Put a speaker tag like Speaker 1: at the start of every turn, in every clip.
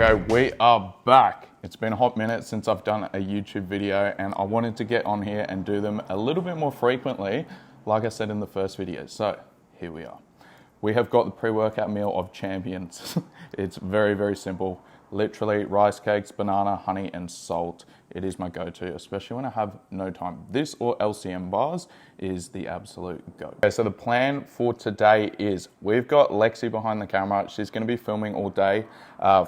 Speaker 1: Okay, we are back. It's been a hot minute since I've done a YouTube video and I wanted to get on here and do them a little bit more frequently, like I said in the first video. So here we are. We have got the pre-workout meal of champions. It's very, very simple. Literally rice cakes, banana, honey, and salt. It is my go-to, especially when I have no time. This or LCM bars is the absolute go. Okay, so the plan for today is we've got Lexi behind the camera. She's going to be filming all day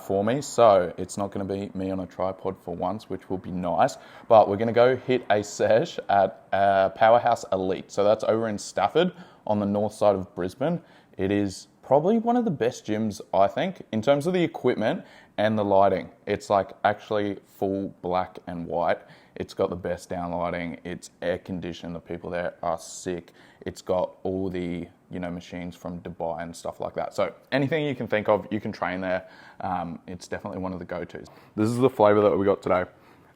Speaker 1: for me, so it's not going to be me on a tripod for once, which will be nice. But we're going to go hit a sesh at Powerhouse Elite. So that's over in Stafford on the north side of Brisbane. It is probably one of the best gyms, I think, in terms of the equipment and the lighting. It's like actually full black and white. It's got the best down lighting. It's air conditioned. The people there are sick. It's got all the, machines from Dubai and stuff like that. So anything you can think of, you can train there. It's definitely one of the go-tos. This is the flavor that we got today.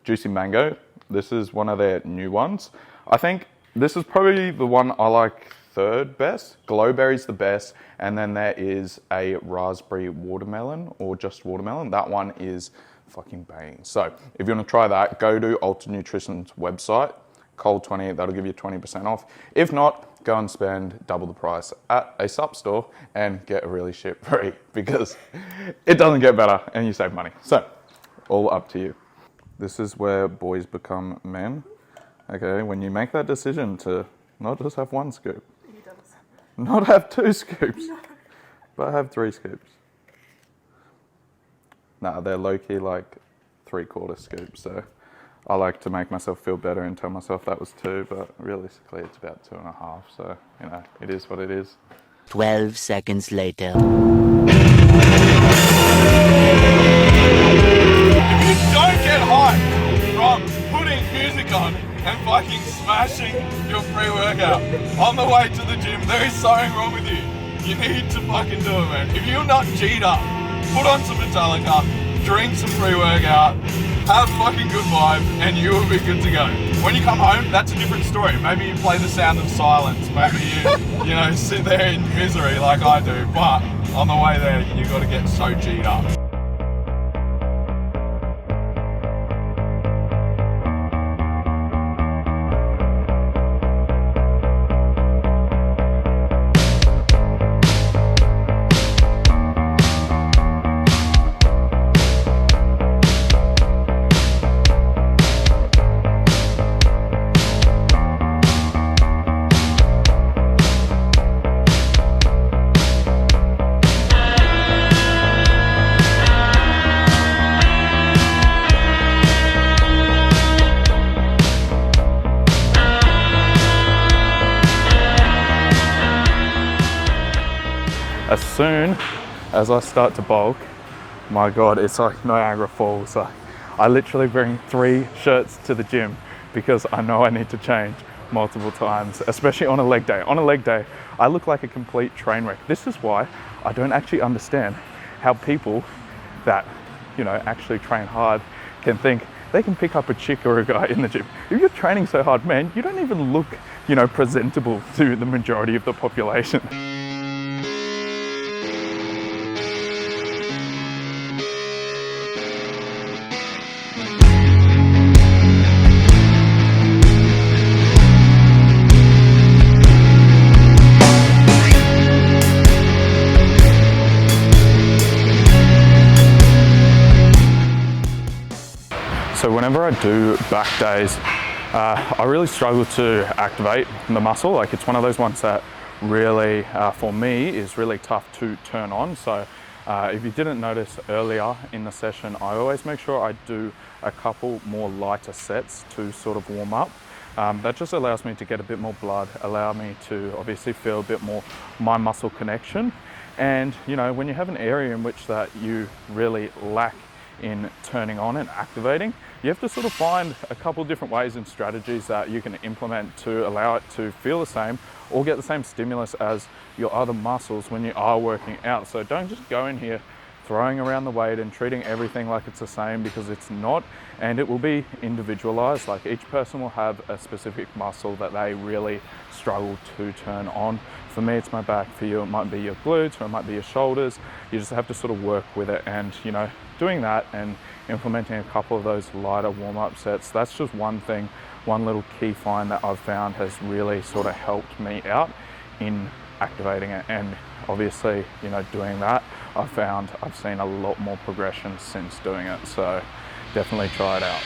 Speaker 1: Juicy mango. This is one of their new ones. I think this is probably the one I like third best. Glowberry's the best, and then there is a raspberry watermelon or just watermelon. That one is fucking banging. So if you want to try that, go to Ultra Nutrition's website, Cole20, that'll give you 20% off. If not, go and spend double the price at a sup store and get a really shit free, because it doesn't get better and you save money. So all up to you. This is where boys become men. Okay, when you make that decision to not just have one scoop, not have 2 scoops, but have 3 scoops. Nah, they're low-key like 3/4 scoops, so I like to make myself feel better and tell myself that was 2, but realistically it's about 2.5, so, it is what it is.
Speaker 2: 12 seconds later.
Speaker 1: If you don't get hyped from putting music on and fucking smashing your pre-workout on the way to the gym, there is something wrong with you. You need to fucking do it, man. If you're not G'd up, put on some Metallica, drink some pre-workout, have fucking good vibe, and you will be good to go. When you come home, that's a different story. Maybe you play The Sound of Silence. Maybe you, sit there in misery like I do. But on the way there, you got to get so G'd up. As soon as I start to bulk, my God, it's like Niagara Falls. I literally bring 3 shirts to the gym because I know I need to change multiple times, especially on a leg day. On a leg day, I look like a complete train wreck. This is why I don't actually understand how people that, actually train hard can think they can pick up a chick or a guy in the gym. If you're training so hard, man, you don't even look, presentable to the majority of the population. So whenever I do back days, I really struggle to activate the muscle. Like, it's one of those ones that really, for me, is really tough to turn on. So if you didn't notice earlier in the session, I always make sure I do a couple more lighter sets to sort of warm up. That just allows me to get a bit more blood, allow me to obviously feel a bit more mind muscle connection. And when you have an area in which that you really lack in turning on and activating, you have to sort of find a couple different ways and strategies that you can implement to allow it to feel the same or get the same stimulus as your other muscles when you are working out. So don't just go in here throwing around the weight and treating everything like it's the same, because it's not, and it will be individualized. Like each person will have a specific muscle that they really struggle to turn on. For me, it's my back. For you, it might be your glutes, or it might be your shoulders. You just have to sort of work with it, and doing that and implementing a couple of those lighter warm-up sets, that's just one thing, one little key find that I've found has really sort of helped me out in activating it. And obviously, doing that, I've seen a lot more progression since doing it. So definitely try it out.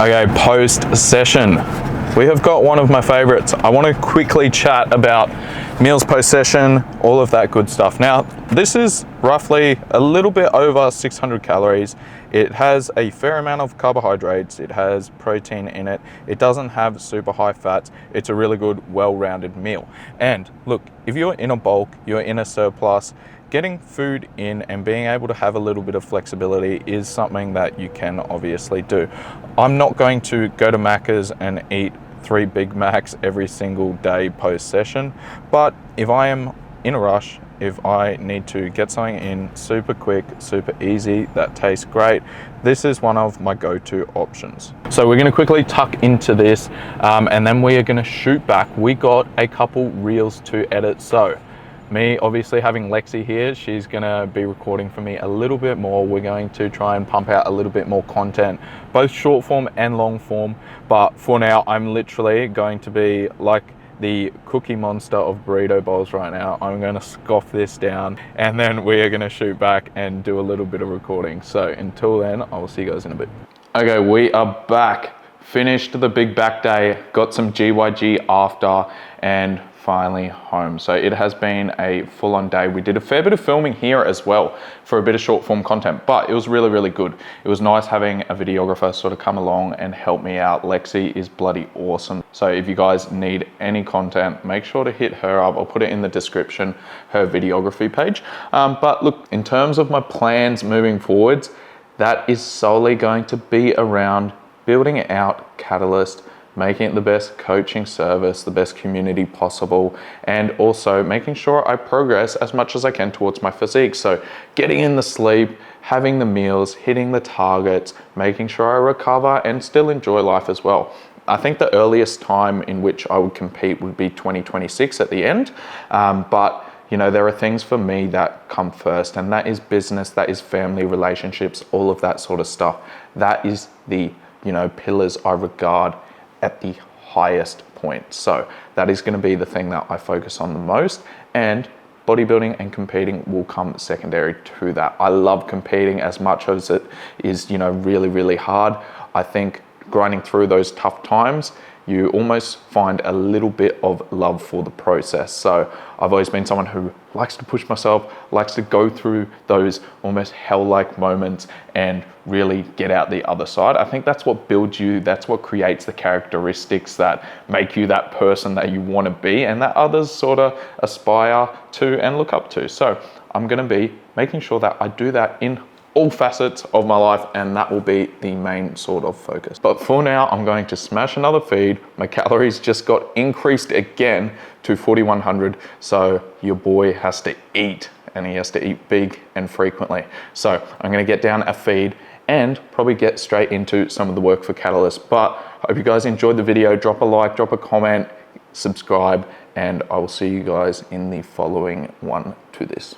Speaker 1: Okay, post session. We have got one of my favorites. I want to quickly chat about meals post session, all of that good stuff. Now, this is roughly a little bit over 600 calories. It has a fair amount of carbohydrates. It has protein in it. It doesn't have super high fats. It's a really good, well-rounded meal. And look, if you're in a bulk, you're in a surplus, getting food in and being able to have a little bit of flexibility is something that you can obviously do. I'm not going to go to Macca's and eat 3 Big Macs every single day post session, but if I am in a rush, if I need to get something in super quick, super easy, that tastes great, this is one of my go-to options. So we're gonna quickly tuck into this and then we are gonna shoot back. We got a couple reels to edit. So me obviously having Lexi here, she's gonna be recording for me a little bit more. We're going to try and pump out a little bit more content, both short form and long form. But for now, I'm literally going to be like the cookie monster of burrito bowls right now. I'm gonna scoff this down and then we are gonna shoot back and do a little bit of recording. So until then, I will see you guys in a bit. Okay, we are back. Finished the big back day, got some GYG after, and finally home. So it has been a full-on day. We did a fair bit of filming here as well for a bit of short form content, but it was really, really good. It was nice having a videographer sort of come along and help me out. Lexi is bloody awesome. So if you guys need any content, make sure to hit her up. I'll put it in the description, her videography page. But look, in terms of my plans moving forwards, that is solely going to be around building out Catalyst, making it the best coaching service, the best community possible, and also making sure I progress as much as I can towards my physique. So getting in the sleep, having the meals, hitting the targets, making sure I recover and still enjoy life as well. I think the earliest time in which I would compete would be 2026 at the end, but there are things for me that come first, and that is business, that is family relationships, all of that sort of stuff. That is the pillars I regard at the highest point. So that is going to be the thing that I focus on the most, and bodybuilding and competing will come secondary to that. I love competing as much as it is, really, really hard. I think grinding through those tough times, you almost find a little bit of love for the process. So I've always been someone who likes to push myself, likes to go through those almost hell-like moments and really get out the other side. I think that's what builds you, that's what creates the characteristics that make you that person that you want to be and that others sort of aspire to and look up to. So I'm going to be making sure that I do that in all facets of my life, and that will be the main sort of focus. But for now, I'm going to smash another feed. My calories just got increased again to 4,100. So your boy has to eat, and he has to eat big and frequently. So I'm gonna get down a feed and probably get straight into some of the work for Catalyst. But I hope you guys enjoyed the video. Drop a like, drop a comment, subscribe, and I will see you guys in the following one to this.